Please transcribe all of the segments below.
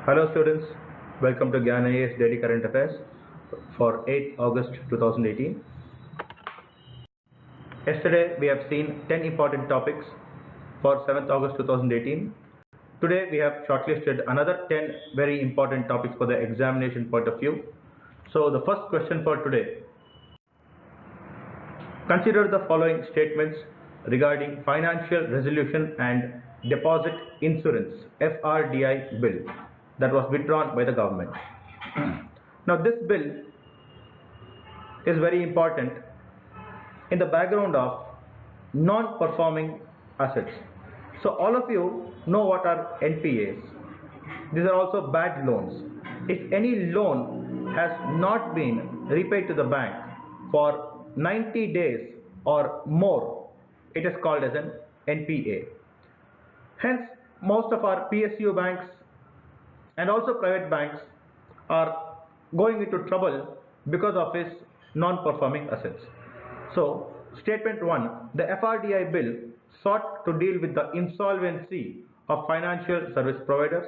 Hello students, welcome to GYAN IAS Daily Current Affairs for 8th August 2018. Yesterday we have seen 10 important topics for 7th August 2018. Today we have shortlisted another 10 very important topics for the examination point of view. So the first question for today: consider the following statements regarding Financial Resolution and Deposit Insurance (FRDI) bill that was withdrawn by the government. Now this bill is very important in the background of non-performing assets. So all of you know what are NPAs. These are also bad loans. If any loan has not been repaid to the bank for 90 days or more, it is called as an NPA. Hence, most of our PSU banks and also private banks are going into trouble because of its non-performing assets. So, statement 1, the FRDI bill sought to deal with the insolvency of financial service providers.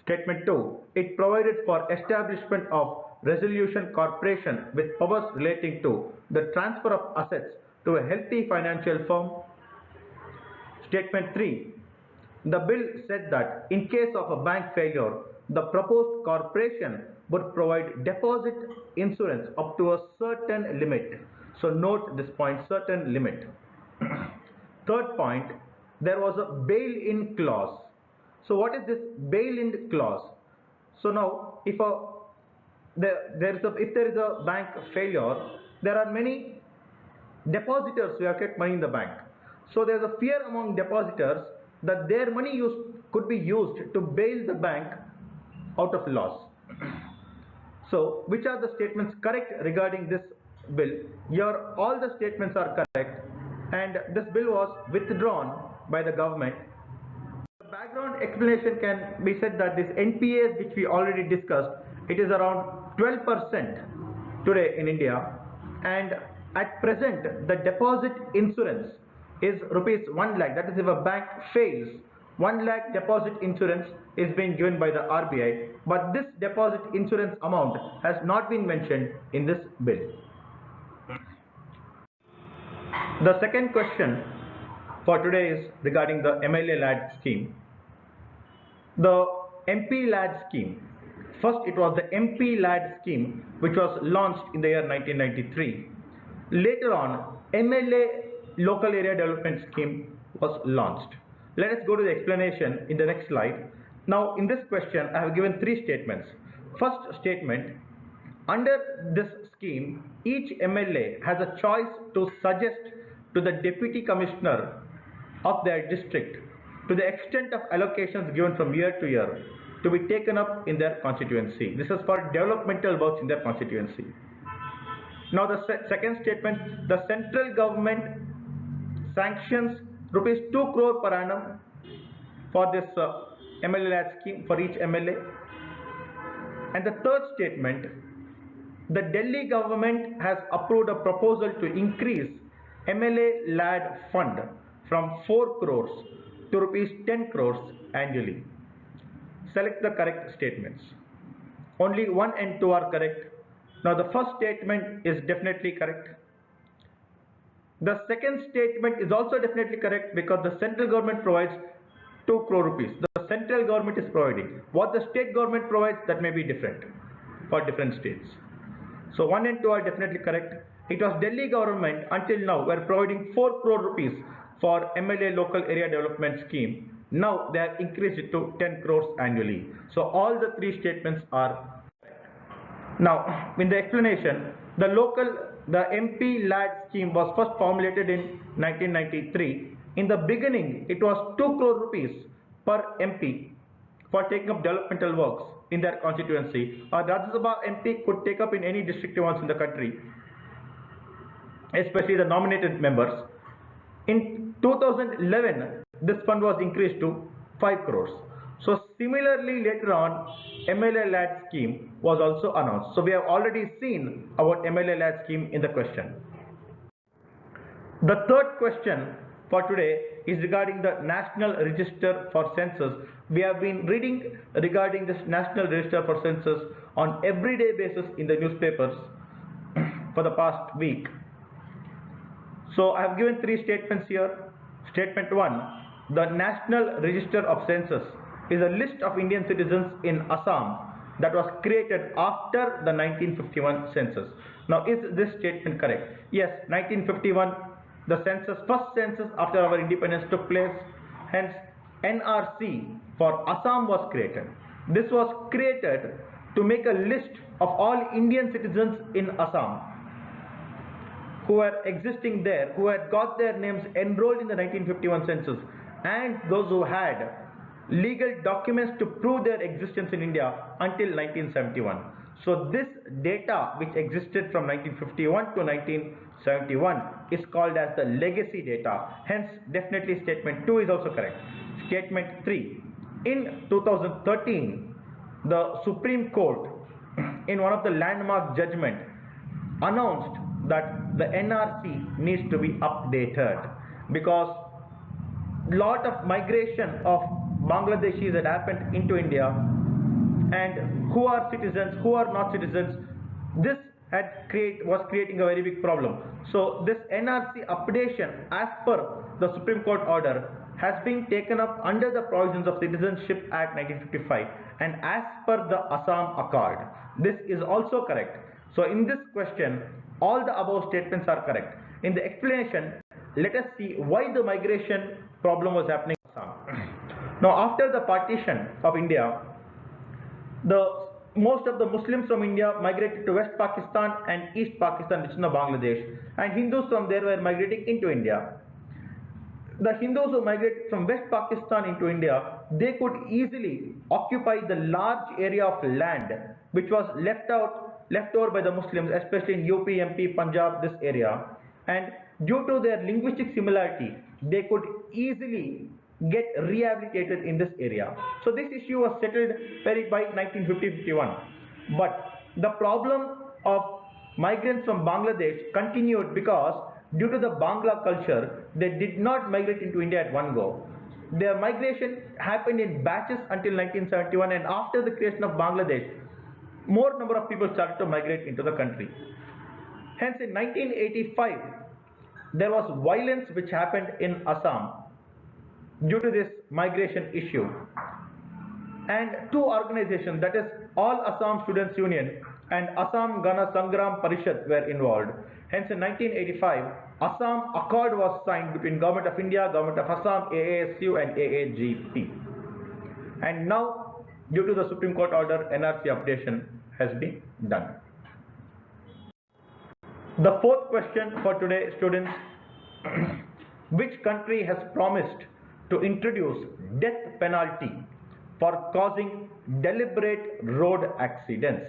Statement 2, it provided for establishment of resolution corporation with powers relating to the transfer of assets to a healthy financial firm. Statement 3, the bill said that in case of a bank failure, the proposed corporation would provide deposit insurance up to a certain limit. So note this point, certain limit. Third point, there was a bail-in clause. So what is this bail-in clause? So now if there is a bank failure, there are many depositors who have kept money in the bank. So there is a fear among depositors that their money could be used to bail the bank out of loss. So which are the statements correct regarding this bill? Here all the statements are correct, and this bill was withdrawn by the government. The background explanation can be said that this NPAs, which we already discussed, it is around 12% today in India, and at present the deposit insurance is rupees 1 lakh. That is, if a bank fails, 1 lakh deposit insurance is being given by the RBI, but this deposit insurance amount has not been mentioned in this bill. The second question for today is regarding the MLALAD scheme. The MPLAD scheme. First it was the MPLAD scheme, which was launched in the year 1993. Later on, MLA Local Area Development Scheme was launched. Let us go to the explanation in the next slide. Now in this question I have given three statements. First statement, under this scheme each MLA has a choice to suggest to the Deputy Commissioner of their district to the extent of allocations given from year to year to be taken up in their constituency. This is for developmental works in their constituency. Now the second statement, the central government sanctions rupees 2 crore per annum for this MLALAD scheme for each MLA. And the third statement, the Delhi government has approved a proposal to increase MLALAD fund from 4 crores to rupees 10 crores annually. Select the correct statements. Only 1 and 2 are correct. Now the first statement is definitely correct. The second statement is also definitely correct because the central government provides 2 crore rupees. The central government is providing. What the state government provides, that may be different for different states. So 1 and 2 are definitely correct. It was Delhi government until now were providing 4 crore rupees for MLA Local Area Development Scheme. Now they have increased it to 10 crores annually. So all the three statements are correct. Now in the explanation, the MPLAD scheme was first formulated in 1993. In the beginning, it was 2 crore rupees per MP for taking up developmental works in their constituency. A Rajya Sabha MP could take up in any district he wants in the country, especially the nominated members. In 2011, this fund was increased to 5 crores. So similarly, later on, MLALAD scheme was also announced. So we have already seen about MLALAD scheme in the question. The third question for today is regarding the National Register for Census. We have been reading regarding this National Register for Census on everyday basis in the newspapers for the past week. So I have given three statements here. Statement 1, the National Register of Census is a list of Indian citizens in Assam that was created after the 1951 census. Now, is this statement correct? Yes, 1951, the census, first census after our independence took place. Hence, NRC for Assam was created. This was created to make a list of all Indian citizens in Assam who were existing there, who had got their names enrolled in the 1951 census, and those who had legal documents to prove their existence in India until 1971. So this data which existed from 1951 to 1971 is called as the legacy data. Hence, definitely statement 2 is also correct. Statement 3, in 2013, the Supreme Court in one of the landmark judgment announced that the NRC needs to be updated because lot of migration of Bangladeshis had happened into India, and who are citizens, who are not citizens, this was creating a very big problem. So this NRC updation as per the Supreme Court order has been taken up under the provisions of Citizenship Act 1955 and as per the Assam Accord. This is also correct. So in this question, all the above statements are correct. In the explanation, let us see why the migration problem was happening in Assam. Now, after the partition of India, most of the Muslims from India migrated to West Pakistan and East Pakistan, which is now Bangladesh, and Hindus from there were migrating into India. The Hindus who migrated from West Pakistan into India, they could easily occupy the large area of land which was left over by the Muslims, especially in UP, MP, Punjab, this area. And due to their linguistic similarity, they could easily get rehabilitated in this area. So this issue was settled by 1950-51. But the problem of migrants from Bangladesh continued because due to the Bangla culture, they did not migrate into India at one go. Their migration happened in batches until 1971, and after the creation of Bangladesh, more number of people started to migrate into the country. Hence, in 1985, there was violence which happened in Assam due to this migration issue. And two organizations, that is All Assam Students Union and Assam Gana Sangram Parishad, were involved. Hence, in 1985, Assam Accord was signed between Government of India, Government of Assam, AASU and AAGP. And now, due to the Supreme Court order, NRC updation has been done. The fourth question for today, students, which country has promised to introduce death penalty for causing deliberate road accidents?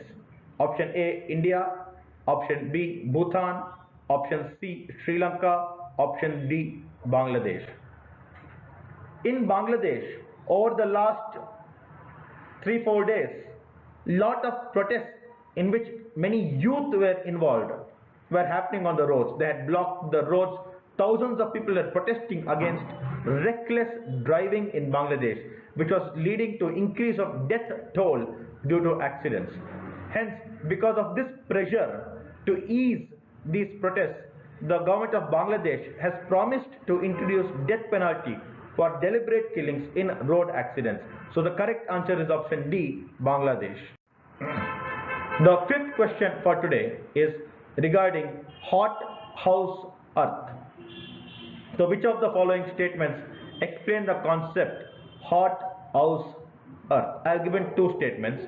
Option A, India. Option B, Bhutan. Option C, Sri Lanka. Option D, Bangladesh. In Bangladesh, over the last 3-4 days, lot of protests in which many youth were involved were happening on the roads. They had blocked the roads. Thousands of people were protesting against reckless driving in Bangladesh, which was leading to increase of death toll due to accidents. Hence, because of this pressure to ease these protests, the government of Bangladesh has promised to introduce death penalty for deliberate killings in road accidents. So the correct answer is option D, Bangladesh. The fifth question for today is regarding Hothouse Earth. So which of the following statements explain the concept Hothouse Earth? I have given two statements.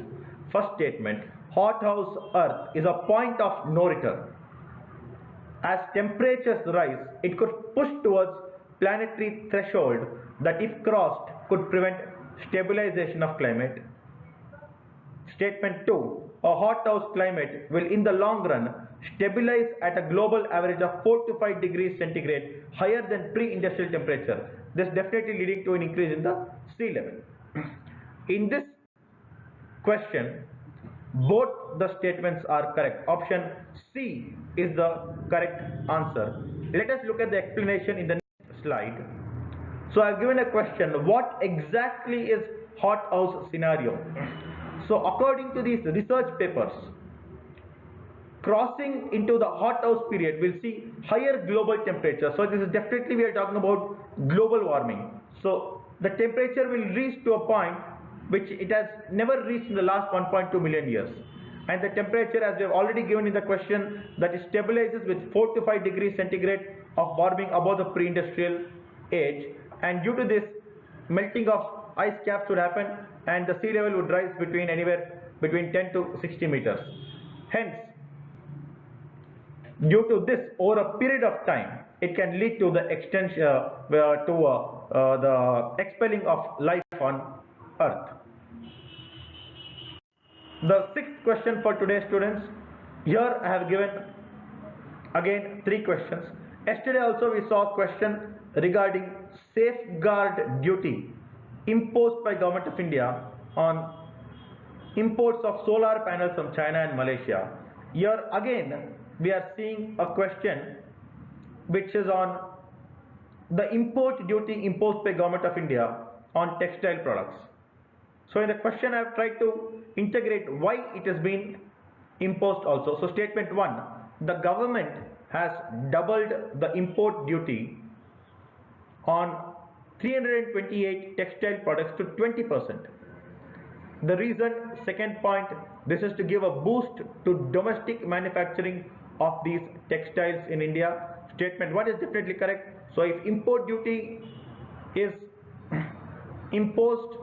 First statement, Hothouse Earth is a point of no return. As temperatures rise, it could push towards planetary threshold that if crossed could prevent stabilization of climate. Statement 2, a hothouse climate will in the long run stabilize at a global average of 4 to 5 degrees centigrade higher than pre-industrial temperature. This definitely leading to an increase in the sea level. In this question, both the statements are correct. Option C is the correct answer. Let us look at the explanation in the next slide. So I've given a question, what exactly is hothouse scenario? So according to these research papers, crossing into the hothouse period will see higher global temperature. So this is definitely, we are talking about global warming. So the temperature will reach to a point which it has never reached in the last 1.2 million years. And the temperature, as we have already given in the question, that it stabilizes with 4 to 5 degrees centigrade of warming above the pre-industrial age. And due to this, melting of ice caps would happen and the sea level would rise between anywhere between 10 to 60 meters. Hence, due to this, over a period of time, it can lead to the extension, the expelling of life on Earth. The sixth question for today, students. Here I have given again 3 questions. Yesterday also we saw a question regarding safeguard duty imposed by Government of India on imports of solar panels from China and Malaysia. Here again we are seeing a question which is on the import duty imposed by Government of India on textile products. So in the question I have tried to integrate why it has been imposed also. So statement 1, the government has doubled the import duty on 328 textile products to 20%. The reason, second point, this is to give a boost to domestic manufacturing of these textiles in India. Statement 1 is definitely correct. So if import duty is imposed,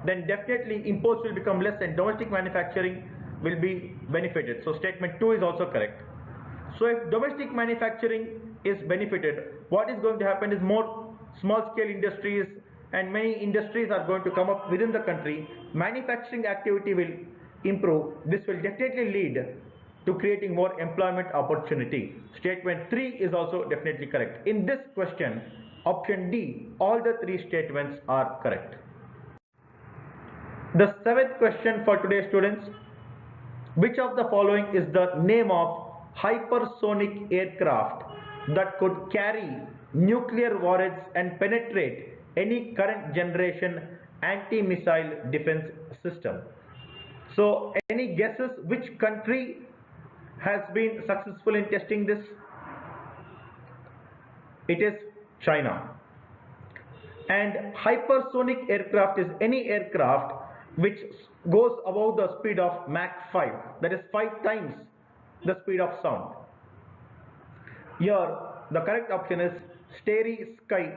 then definitely imports will become less and domestic manufacturing will be benefited. So statement 2 is also correct. So if domestic manufacturing is benefited, what is going to happen is more small scale industries and many industries are going to come up within the country. Manufacturing activity will improve. This will definitely lead to creating more employment opportunity. Statement 3 is also definitely correct. In this question, option D, all the 3 statements are correct. The 7th question for today's students, which of the following is the name of hypersonic aircraft that could carry nuclear warheads and penetrate any current generation anti-missile defense system? So any guesses which country has been successful in testing this? It is China. And hypersonic aircraft is any aircraft which goes above the speed of Mach 5, that is 5 times the speed of sound. Here the correct option is Starry Sky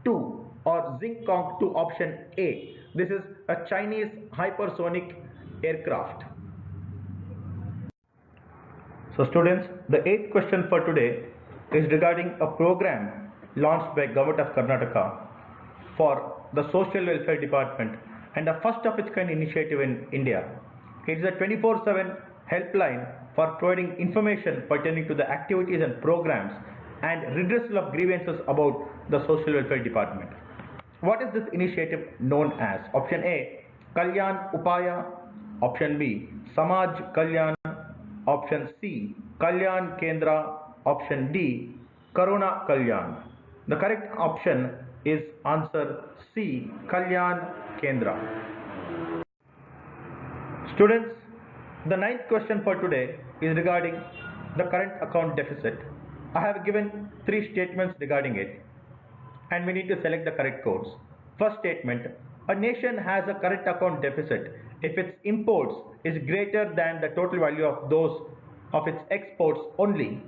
2 or Zinc Kong 2, option A. This is a Chinese hypersonic aircraft. So students, the 8th question for today is regarding a program launched by Government of Karnataka for the Social Welfare Department and a first of its kind initiative in India. It is a 24/7 helpline for providing information pertaining to the activities and programs and redressal of grievances about the Social Welfare Department. What is this initiative known as? Option A, Kalyan Upaya. Option B, Samaj Kalyan. Option C, Kalyan Kendra. Option D, Karuna Kalyan. The correct option is answer C, Kalyan Kendra. Students, the 9th question for today is regarding the current account deficit. I have given 3 statements regarding it and we need to select the correct codes. First statement, a nation has a current account deficit if its imports is greater than the total value of those of its exports only.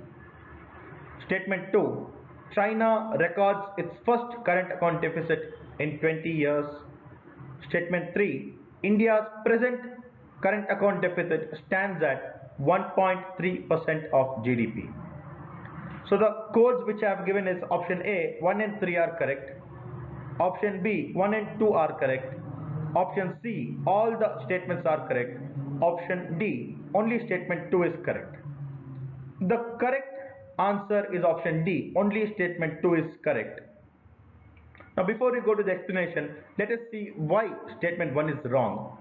Statement 2, China records its first current account deficit in 20 years. Statement 3, India's present current account deficit stands at 1.3% of GDP. So the codes which I have given is option A, 1 and 3 are correct. Option B, 1 and 2 are correct. Option C, all the statements are correct. Option D, only statement 2 is correct. The correct answer is option D, only statement 2 is correct. Now before we go to the explanation, let us see why statement 1 is wrong.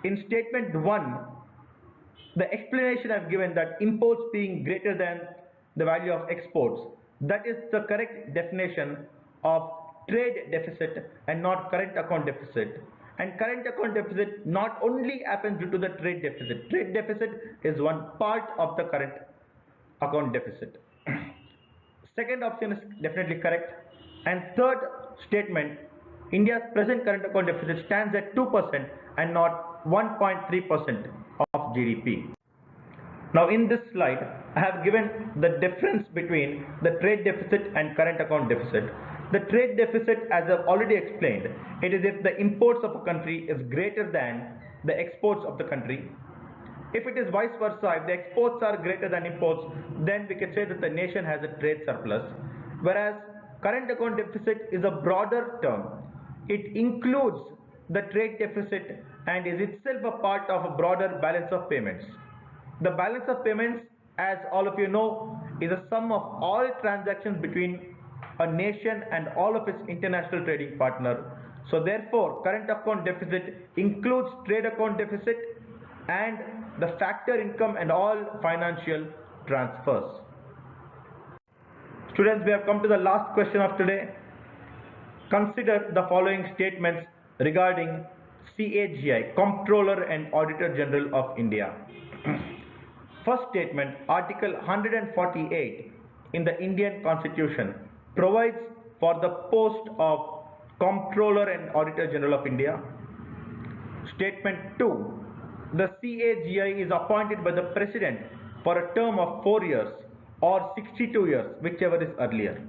In statement 1, the explanation I have given that imports being greater than the value of exports, that is the correct definition of trade deficit and not current account deficit. And current account deficit not only happens due to the trade deficit. Trade deficit is one part of the current account deficit. Second option is definitely correct. And third statement, India's present current account deficit stands at 2% and not 1.3% of GDP. Now in this slide, I have given the difference between the trade deficit and current account deficit. The trade deficit, as I've already explained, it is if the imports of a country is greater than the exports of the country. If it is vice versa, if the exports are greater than imports, then we can say that the nation has a trade surplus. Whereas current account deficit is a broader term. It includes the trade deficit and is itself a part of a broader balance of payments. The balance of payments, as all of you know, is a sum of all transactions between a nation and all of its international trading partners. So therefore, current account deficit includes trade account deficit and the factor income and all financial transfers. Students, we have come to the last question of today. Consider the following statements regarding CAGI, Comptroller and Auditor General of India. First statement, Article 148 in the Indian Constitution provides for the post of Comptroller and Auditor General of India. Statement 2, the CAGI is appointed by the President for a term of 4 years or 62 years, whichever is earlier.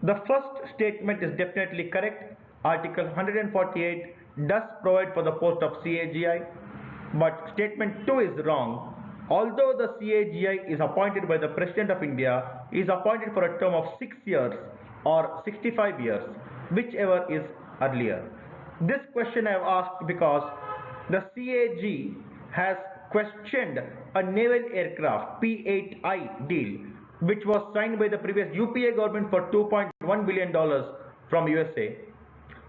The first statement is definitely correct. Article 148 does provide for the post of CAGI, but statement 2 is wrong. Although the CAGI is appointed by the President of India, he is appointed for a term of 6 years or 65 years, whichever is earlier. This question I have asked because the CAG has questioned a naval aircraft P-8I deal, which was signed by the previous UPA government for $2.1 billion from USA.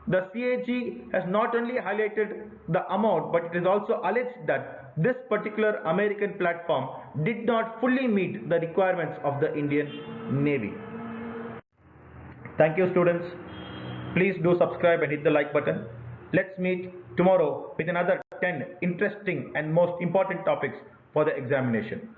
The CAG has not only highlighted the amount, but it is also alleged that this particular American platform did not fully meet the requirements of the Indian Navy. Thank you, students. Please do subscribe and hit the like button. Let's meet tomorrow with another 10 interesting and most important topics for the examination.